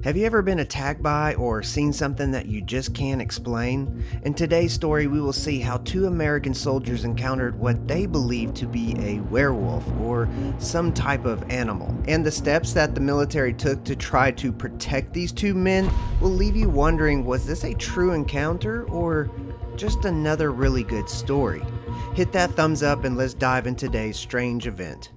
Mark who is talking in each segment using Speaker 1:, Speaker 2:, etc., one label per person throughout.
Speaker 1: Have you ever been attacked by or seen something that you just can't explain? In today's story, we will see how two American soldiers encountered what they believed to be a werewolf or some type of animal. And the steps that the military took to try to protect these two men will leave you wondering, was this a true encounter or just another really good story? Hit that thumbs up and let's dive into today's strange event.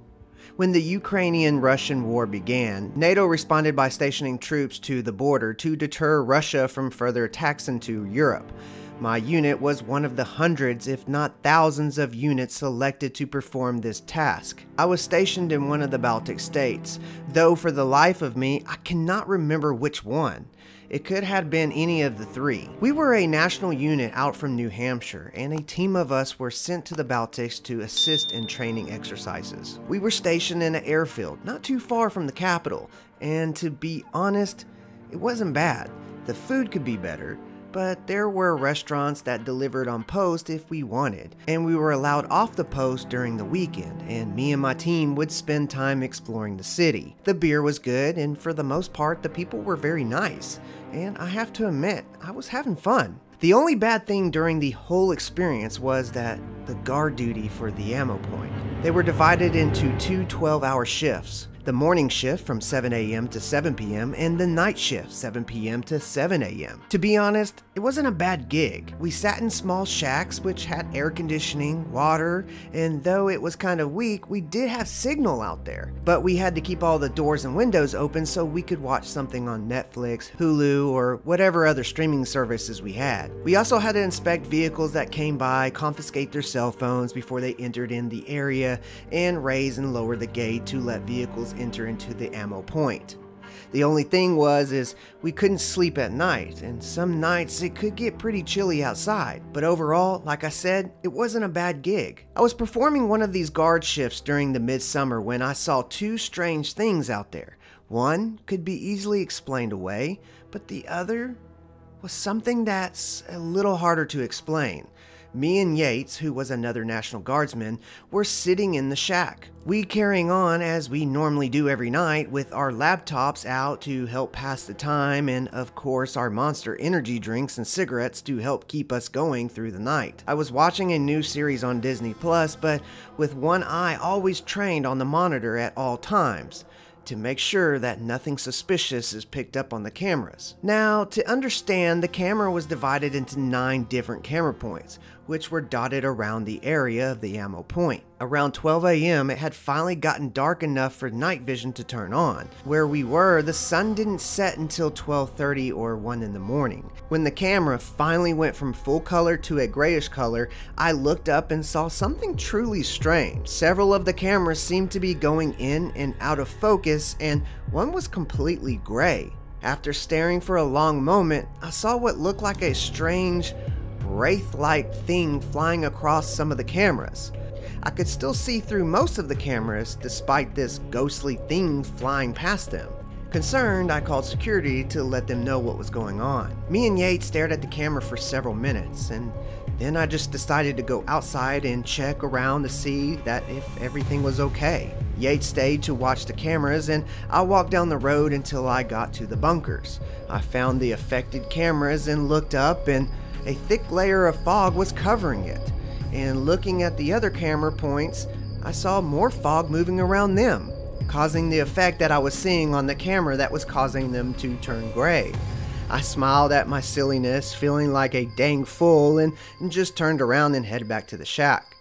Speaker 1: When the Ukrainian-Russian war began, NATO responded by stationing troops to the border to deter Russia from further attacks into Europe. My unit was one of the hundreds, if not thousands, of units selected to perform this task. I was stationed in one of the Baltic states, though for the life of me, I cannot remember which one. It could have been any of the three. We were a national unit out from New Hampshire, and a team of us were sent to the Baltics to assist in training exercises. We were stationed in an airfield not too far from the capital, and to be honest, it wasn't bad. The food could be better, but there were restaurants that delivered on post if we wanted, and we were allowed off the post during the weekend, and me and my team would spend time exploring the city. The beer was good, and for the most part, the people were very nice, and I have to admit, I was having fun. The only bad thing during the whole experience was that the guard duty for the ammo point. They were divided into two 12-hour shifts. The morning shift from 7 a.m. to 7 p.m. and the night shift 7 p.m. to 7 a.m. To be honest, it wasn't a bad gig. We sat in small shacks which had air conditioning, water, and though it was kind of weak, we did have signal out there. But we had to keep all the doors and windows open so we could watch something on Netflix, Hulu, or whatever other streaming services we had. We also had to inspect vehicles that came by, confiscate their cell phones before they entered in the area, and raise and lower the gate to let vehicles enter into the ammo point. The only thing is we couldn't sleep at night, and some nights it could get pretty chilly outside. But overall, like I said, it wasn't a bad gig. I was performing one of these guard shifts during the midsummer when I saw two strange things out there. One could be easily explained away, but the other was something that's a little harder to explain. Me and Yates, who was another National Guardsman, were sitting in the shack. We carrying on as we normally do every night with our laptops out to help pass the time and of course our Monster energy drinks and cigarettes to help keep us going through the night. I was watching a new series on Disney Plus, but with one eye always trained on the monitor at all times, to make sure that nothing suspicious is picked up on the cameras. Now, to understand, the camera was divided into 9 different camera points, which were dotted around the area of the ammo point. Around 12 a.m., it had finally gotten dark enough for night vision to turn on. Where we were, the sun didn't set until 12:30 or 1 in the morning. When the camera finally went from full color to a grayish color, I looked up and saw something truly strange. Several of the cameras seemed to be going in and out of focus, and one was completely gray. After staring for a long moment, I saw what looked like a strange, wraith-like thing flying across some of the cameras. I could still see through most of the cameras despite this ghostly thing flying past them. Concerned, I called security to let them know what was going on. Me and Yates stared at the camera for several minutes, and then I just decided to go outside and check around to see that if everything was okay. Yates stayed to watch the cameras, and I walked down the road until I got to the bunkers. I found the affected cameras and looked up, and a thick layer of fog was covering it. And looking at the other camera points, I saw more fog moving around them, causing the effect that I was seeing on the camera that was causing them to turn gray. I smiled at my silliness, feeling like a dang fool, and just turned around and headed back to the shack.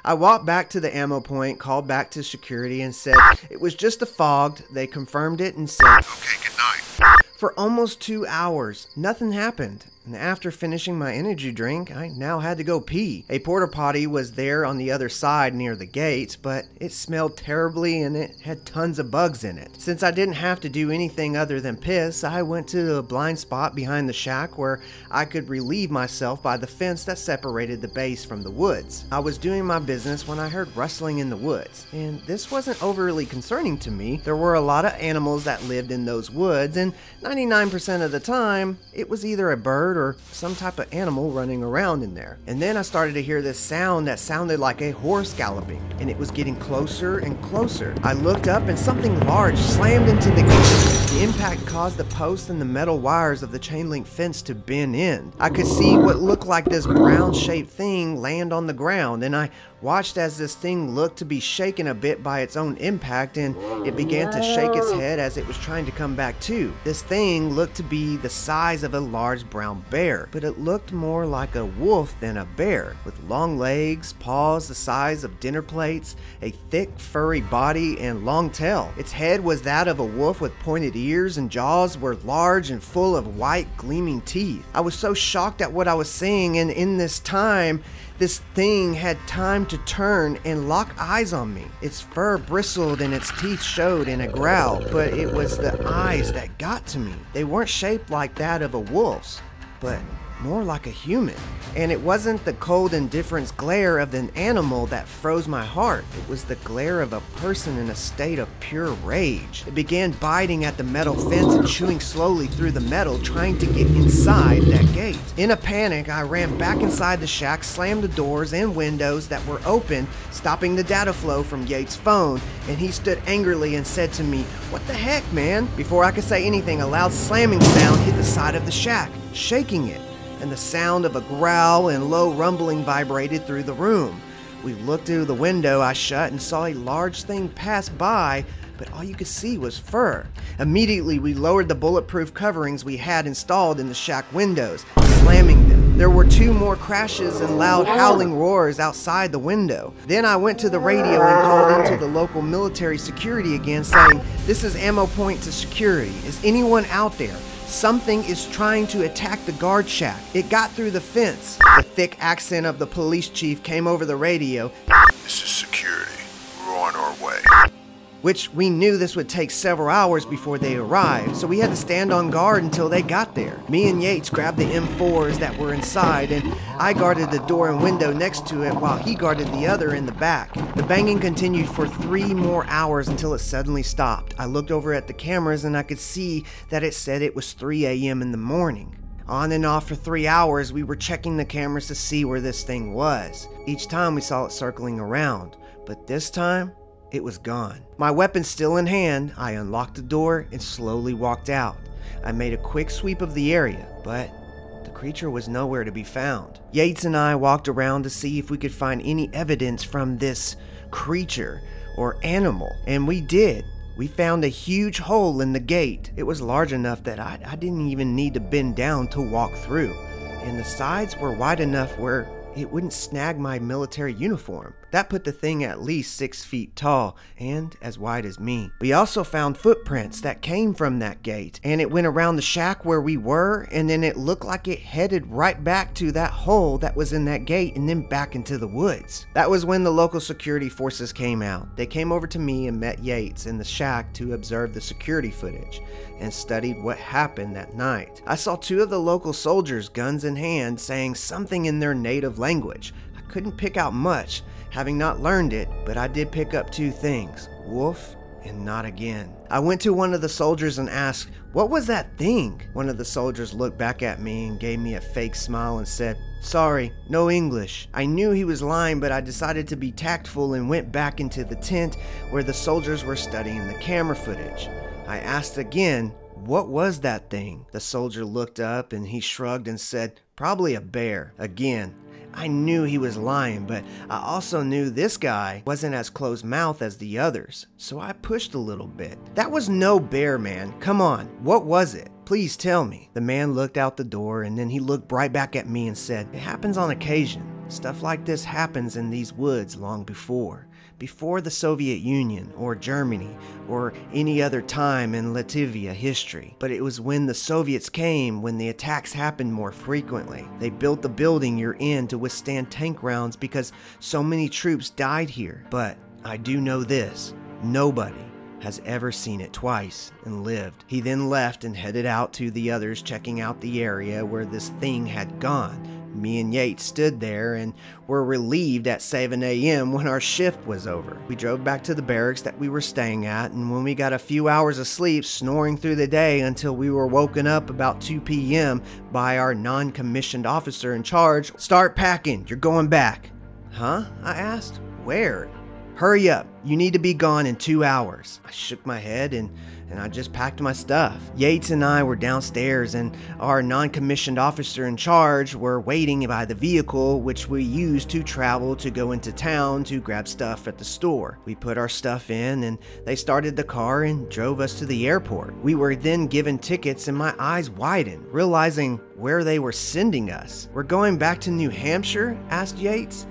Speaker 1: I walked back to the ammo point, called back to security, and said it was just a fog. They confirmed it and said, "Okay, good night." For almost 2 hours, nothing happened. And after finishing my energy drink, I now had to go pee. A porta potty was there on the other side near the gate, but it smelled terribly and it had tons of bugs in it. Since I didn't have to do anything other than piss, I went to a blind spot behind the shack where I could relieve myself by the fence that separated the base from the woods. I was doing my business when I heard rustling in the woods, and this wasn't overly concerning to me. There were a lot of animals that lived in those woods, and 99% of the time, it was either a bird or some type of animal running around in there. And then I started to hear this sound that sounded like a horse galloping, and it was getting closer and closer. I looked up and something large slammed into the gate. The impact caused the posts and the metal wires of the chain link fence to bend in. I could see what looked like this brown-shaped thing land on the ground, and I watched as this thing looked to be shaken a bit by its own impact, and it began to shake its head as it was trying to come back to. This thing looked to be the size of a large brown bear, but it looked more like a wolf than a bear, with long legs, paws the size of dinner plates, a thick furry body, and long tail. Its head was that of a wolf with pointed ears, and jaws were large and full of white gleaming teeth. I was so shocked at what I was seeing, and in this time, this thing had time to turn and lock eyes on me. Its fur bristled and its teeth showed in a growl, but it was the eyes that got to me. They weren't shaped like that of a wolf's, but more like a human. And it wasn't the cold indifference glare of an animal that froze my heart. It was the glare of a person in a state of pure rage. It began biting at the metal fence and chewing slowly through the metal, trying to get inside that gate. In a panic, I ran back inside the shack, slammed the doors and windows that were open, stopping the data flow from Yates' phone, and he stood angrily and said to me, "What the heck, man?" Before I could say anything, a loud slamming sound hit the side of the shack, shaking it, and the sound of a growl and low rumbling vibrated through the room. We looked through the window I shut and saw a large thing pass by, but all you could see was fur. Immediately, we lowered the bulletproof coverings we had installed in the shack windows, slamming them. There were 2 more crashes and loud howling roars outside the window. Then I went to the radio and called into the local military security again, saying, "This is Ammo Point to security. Is anyone out there? Something is trying to attack the guard shack. It got through the fence." The thick accent of the police chief came over the radio.
Speaker 2: "This is security. We're on our way."
Speaker 1: Which we knew this would take several hours before they arrived, so we had to stand on guard until they got there. Me and Yates grabbed the M4s that were inside, and I guarded the door and window next to it while he guarded the other in the back. The banging continued for 3 more hours until it suddenly stopped. I looked over at the cameras and I could see that it said it was 3 a.m. in the morning. On and off for 3 hours, we were checking the cameras to see where this thing was. Each time we saw it circling around, but this time, it was gone. My weapon still in hand, I unlocked the door and slowly walked out. I made a quick sweep of the area, but the creature was nowhere to be found. Yates and I walked around to see if we could find any evidence from this creature or animal, and we did. We found a huge hole in the gate. It was large enough that I didn't even need to bend down to walk through, and the sides were wide enough where it wouldn't snag my military uniform. That put the thing at least 6 feet tall and as wide as me. We also found footprints that came from that gate, and it went around the shack where we were, and then it looked like it headed right back to that hole that was in that gate and then back into the woods. That was when the local security forces came out. They came over to me and met Yates in the shack to observe the security footage and studied what happened that night. I saw 2 of the local soldiers, guns in hand, saying something in their native language. I couldn't pick out much, having not learned it, but I did pick up 2 things: wolf and not again. I went to one of the soldiers and asked, "What was that thing?" One of the soldiers looked back at me and gave me a fake smile and said, "Sorry, no English." I knew he was lying, but I decided to be tactful and went back into the tent where the soldiers were studying the camera footage. I asked again, "What was that thing?" The soldier looked up and he shrugged and said, "Probably a bear." Again, I knew he was lying, but I also knew this guy wasn't as close-mouthed as the others, so I pushed a little bit. "That was no bear, man. Come on, what was it? Please tell me." The man looked out the door and then he looked right back at me and said, "It happens on occasion. Stuff like this happens in these woods long before the Soviet Union or Germany or any other time in Latvia history. But it was when the Soviets came when the attacks happened more frequently. They built the building you're in to withstand tank rounds because so many troops died here. But I do know this, nobody has ever seen it twice and lived." He then left and headed out to the others, checking out the area where this thing had gone. Me and Yates stood there and were relieved at 7 a.m. when our shift was over. We drove back to the barracks that we were staying at, and when we got a few hours of sleep, snoring through the day until we were woken up about 2 p.m. by our non-commissioned officer in charge. "Start packing, you're going back." "Huh?" I asked. "Where?" "Hurry up, you need to be gone in 2 hours." I shook my head and and I just packed my stuff. Yates and I were downstairs, and our non-commissioned officer in charge were waiting by the vehicle which we used to travel to go into town to grab stuff at the store. We put our stuff in, and they started the car and drove us to the airport. We were then given tickets, and my eyes widened, realizing where they were sending us. "We're going back to New Hampshire?" asked Yates.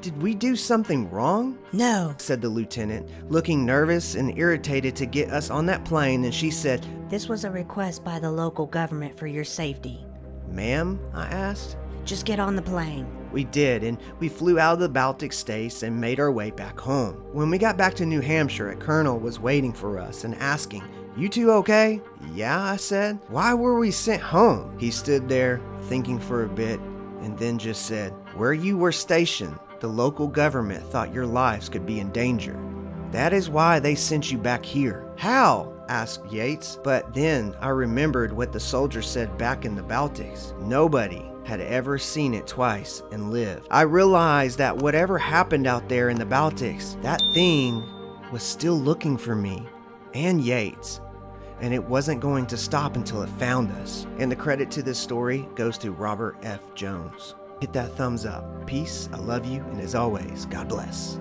Speaker 1: "Did we do something wrong?"
Speaker 3: "No,"
Speaker 1: said the lieutenant, looking nervous and irritated to get us on that plane, and she said,
Speaker 3: "This was a request by the local government for your safety."
Speaker 1: "Ma'am?" I asked.
Speaker 3: "Just get on the plane."
Speaker 1: We did, and we flew out of the Baltic states and made our way back home. When we got back to New Hampshire, a colonel was waiting for us and asking, "You two okay?" "Yeah," I said. "Why were we sent home?" He stood there thinking for a bit and then just said, "Where you were stationed, the local government thought your lives could be in danger. That is why they sent you back here." "How?" asked Yates. But then I remembered what the soldiers said back in the Baltics. Nobody had ever seen it twice and lived. I realized that whatever happened out there in the Baltics, that thing was still looking for me and Yates, and it wasn't going to stop until it found us. And the credit to this story goes to Robert F. Jones. Hit that thumbs up. Peace, I love you, and as always, God bless.